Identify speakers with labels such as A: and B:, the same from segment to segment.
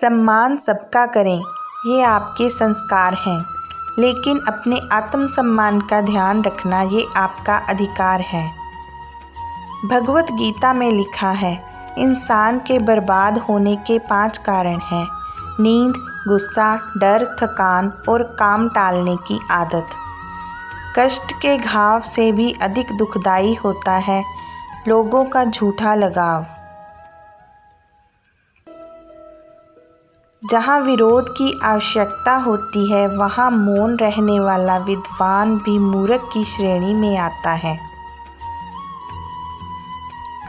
A: सम्मान सबका करें, ये आपके संस्कार हैं, लेकिन अपने आत्मसम्मान का ध्यान रखना ये आपका अधिकार है। भगवत गीता में लिखा है, इंसान के बर्बाद होने के 5 कारण हैं: नींद, गुस्सा, डर, थकान और काम टालने की आदत। कष्ट के घाव से भी अधिक दुखदाई होता है लोगों का झूठा लगाव। जहाँ विरोध की आवश्यकता होती है, वहाँ मौन रहने वाला विद्वान भी मूर्ख की श्रेणी में आता है।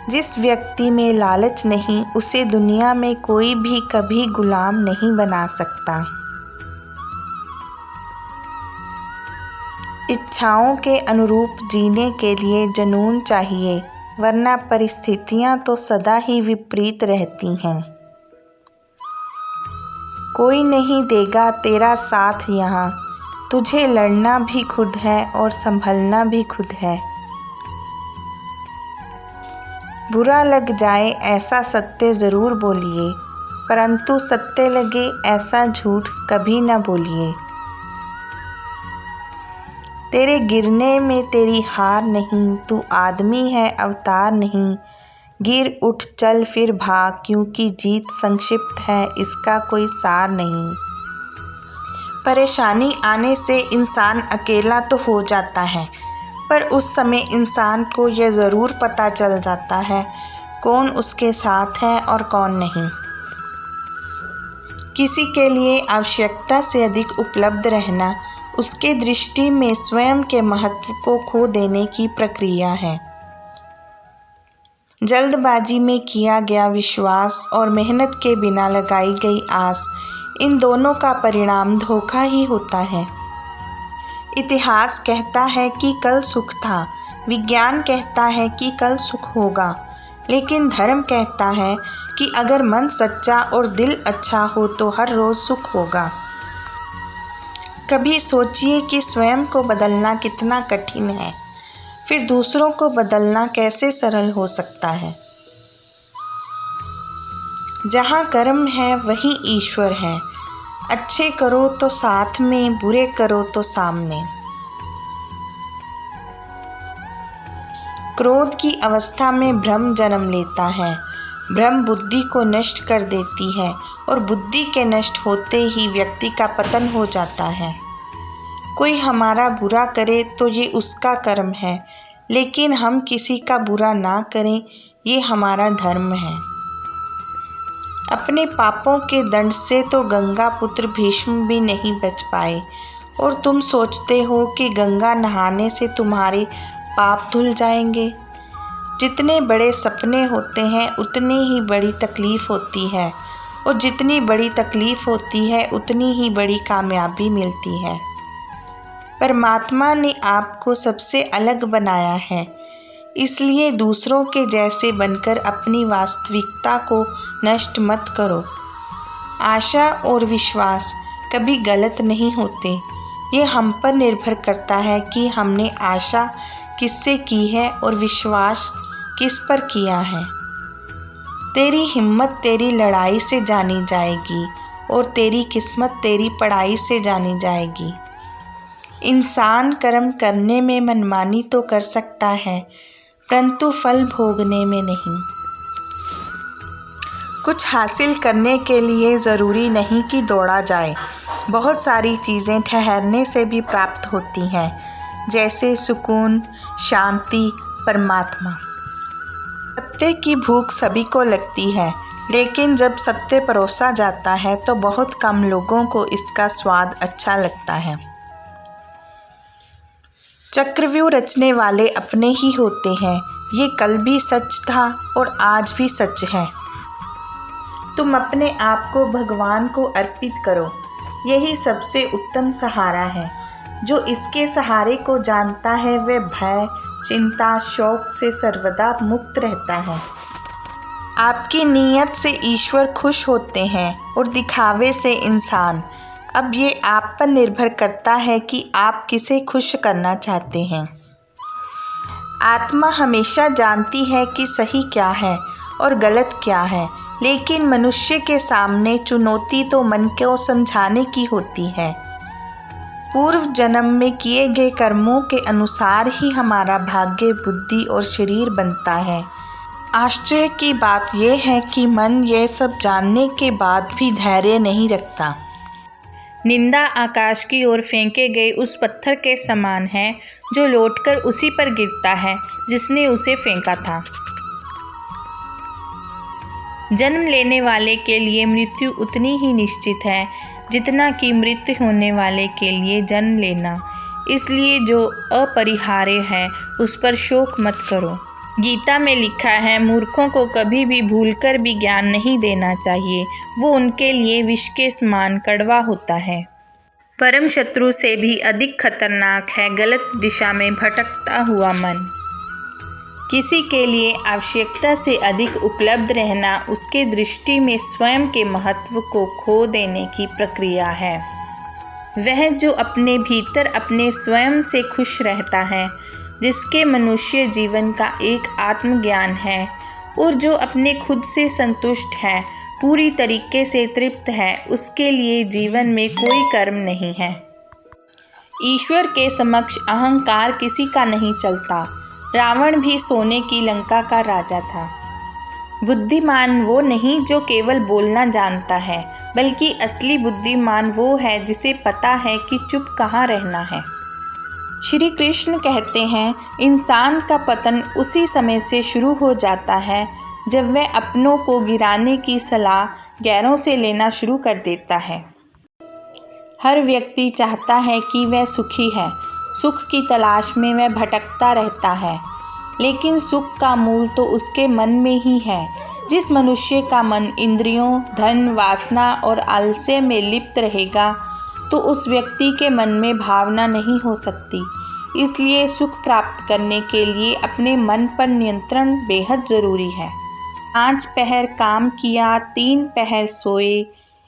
A: जिस व्यक्ति में लालच नहीं, उसे दुनिया में कोई भी कभी गुलाम नहीं बना सकता। इच्छाओं के अनुरूप जीने के लिए जुनून चाहिए, वरना परिस्थितियां तो सदा ही विपरीत रहती हैं। कोई नहीं देगा तेरा साथ यहाँ, तुझे लड़ना भी खुद है और संभलना भी खुद है। बुरा लग जाए ऐसा सत्य ज़रूर बोलिए, परंतु सत्य लगे ऐसा झूठ कभी न बोलिए। तेरे गिरने में तेरी हार नहीं, तू आदमी है अवतार नहीं। गिर उठ चल फिर भाग, क्योंकि जीत संक्षिप्त है, इसका कोई सार नहीं। परेशानी आने से इंसान अकेला तो हो जाता है, पर उस समय इंसान को यह ज़रूर पता चल जाता है कौन उसके साथ है और कौन नहीं। किसी के लिए आवश्यकता से अधिक उपलब्ध रहना उसके दृष्टि में स्वयं के महत्व को खो देने की प्रक्रिया है। जल्दबाजी में किया गया विश्वास और मेहनत के बिना लगाई गई आस, इन दोनों का परिणाम धोखा ही होता है। इतिहास कहता है कि कल सुख था, विज्ञान कहता है कि कल सुख होगा, लेकिन धर्म कहता है कि अगर मन सच्चा और दिल अच्छा हो तो हर रोज़ सुख होगा। कभी सोचिए कि स्वयं को बदलना कितना कठिन है, फिर दूसरों को बदलना कैसे सरल हो सकता है। जहाँ कर्म है वहीं ईश्वर है। अच्छे करो तो साथ में, बुरे करो तो सामने। क्रोध की अवस्था में भ्रम जन्म लेता है। भ्रम बुद्धि को नष्ट कर देती है और बुद्धि के नष्ट होते ही व्यक्ति का पतन हो जाता है। कोई हमारा बुरा करे तो ये उसका कर्म है, लेकिन हम किसी का बुरा ना करें, ये हमारा धर्म है। अपने पापों के दंड से तो गंगा पुत्र भीष्म भी नहीं बच पाए, और तुम सोचते हो कि गंगा नहाने से तुम्हारे पाप धुल जाएंगे। जितने बड़े सपने होते हैं उतनी ही बड़ी तकलीफ़ होती है, और जितनी बड़ी तकलीफ़ होती है उतनी ही बड़ी कामयाबी मिलती है। परमात्मा ने आपको सबसे अलग बनाया है, इसलिए दूसरों के जैसे बनकर अपनी वास्तविकता को नष्ट मत करो। आशा और विश्वास कभी गलत नहीं होते, ये हम पर निर्भर करता है कि हमने आशा किससे की है और विश्वास किस पर किया है। तेरी हिम्मत तेरी लड़ाई से जानी जाएगी और तेरी किस्मत तेरी पढ़ाई से जानी जाएगी। इंसान कर्म करने में मनमानी तो कर सकता है, परंतु फल भोगने में नहीं। कुछ हासिल करने के लिए ज़रूरी नहीं कि दौड़ा जाए। बहुत सारी चीज़ें ठहरने से भी प्राप्त होती हैं, जैसे सुकून, शांति, परमात्मा। सत्य की भूख सभी को लगती है, लेकिन जब सत्य परोसा जाता है तो बहुत कम लोगों को इसका स्वाद अच्छा लगता है। चक्रव्यूह रचने वाले अपने ही होते हैं, ये कल भी सच था और आज भी सच है। तुम अपने आप को भगवान को अर्पित करो, यही सबसे उत्तम सहारा है। जो इसके सहारे को जानता है वह भय, चिंता, शौक से सर्वदा मुक्त रहता है। आपकी नीयत से ईश्वर खुश होते हैं और दिखावे से इंसान। अब ये आप पर निर्भर करता है कि आप किसे खुश करना चाहते हैं। आत्मा हमेशा जानती है कि सही क्या है और गलत क्या है, लेकिन मनुष्य के सामने चुनौती तो मन को समझाने की होती है। पूर्व जन्म में किए गए कर्मों के अनुसार ही हमारा भाग्य, बुद्धि और शरीर बनता है। आश्चर्य की बात यह है कि मन यह सब जानने के बाद भी धैर्य नहीं रखता। निंदा आकाश की ओर फेंके गए उस पत्थर के समान है जो लौटकर उसी पर गिरता है जिसने उसे फेंका था। जन्म लेने वाले के लिए मृत्यु उतनी ही निश्चित है जितना कि मृत्यु होने वाले के लिए जन्म लेना। इसलिए जो अपरिहार्य है उस पर शोक मत करो। गीता में लिखा है, मूर्खों को कभी भी भूलकर भी ज्ञान नहीं देना चाहिए, वो उनके लिए विष के समान कड़वा होता है। परम शत्रु से भी अधिक खतरनाक है गलत दिशा में भटकता हुआ मन। किसी के लिए आवश्यकता से अधिक उपलब्ध रहना उसके दृष्टि में स्वयं के महत्व को खो देने की प्रक्रिया है। वह जो अपने भीतर अपने स्वयं से खुश रहता है, जिसके मनुष्य जीवन का एक आत्मज्ञान है और जो अपने खुद से संतुष्ट है, पूरी तरीके से तृप्त है, उसके लिए जीवन में कोई कर्म नहीं है। ईश्वर के समक्ष अहंकार किसी का नहीं चलता। रावण भी सोने की लंका का राजा था। बुद्धिमान वो नहीं जो केवल बोलना जानता है, बल्कि असली बुद्धिमान वो है जिसे पता है कि चुप कहाँ रहना है। श्री कृष्ण कहते हैं, इंसान का पतन उसी समय से शुरू हो जाता है जब वह अपनों को गिराने की सलाह गैरों से लेना शुरू कर देता है। हर व्यक्ति चाहता है कि वह सुखी है, सुख की तलाश में वह भटकता रहता है, लेकिन सुख का मूल तो उसके मन में ही है। जिस मनुष्य का मन इंद्रियों, धन, वासना और आलस्य में लिप्त रहेगा, तो उस व्यक्ति के मन में भावना नहीं हो सकती। इसलिए सुख प्राप्त करने के लिए अपने मन पर नियंत्रण बेहद ज़रूरी है। 5 पहर काम किया, 3 पहर सोए,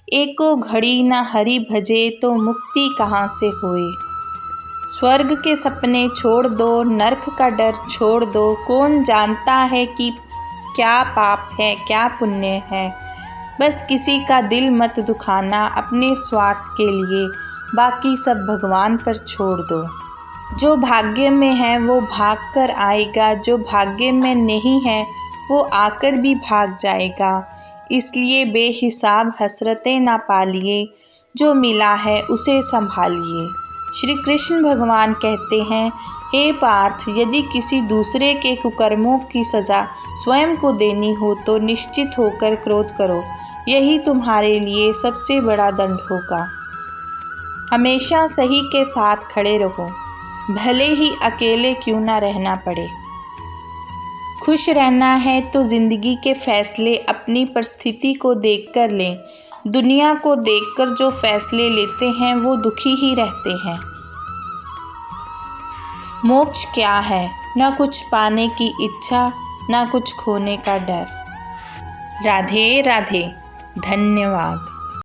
A: एको घड़ी न हरि भजे, तो मुक्ति कहाँ से होए। स्वर्ग के सपने छोड़ दो, नरक का डर छोड़ दो। कौन जानता है कि क्या पाप है, क्या पुण्य है। बस किसी का दिल मत दुखाना अपने स्वार्थ के लिए, बाकी सब भगवान पर छोड़ दो। जो भाग्य में है वो भाग कर आएगा, जो भाग्य में नहीं है वो आकर भी भाग जाएगा। इसलिए बेहिसाब हसरतें ना पालिए, जो मिला है उसे संभालिए। श्री कृष्ण भगवान कहते हैं, हे पार्थ, यदि किसी दूसरे के कुकर्मों की सज़ा स्वयं को देनी हो तो निश्चित होकर क्रोध करो, यही तुम्हारे लिए सबसे बड़ा दंड होगा। हमेशा सही के साथ खड़े रहो, भले ही अकेले क्यों ना रहना पड़े। खुश रहना है तो ज़िंदगी के फैसले अपनी परिस्थिति को देखकर लें। दुनिया को देखकर जो फैसले लेते हैं वो दुखी ही रहते हैं। मोक्ष क्या है? ना कुछ पाने की इच्छा, ना कुछ खोने का डर। राधे राधे। धन्यवाद।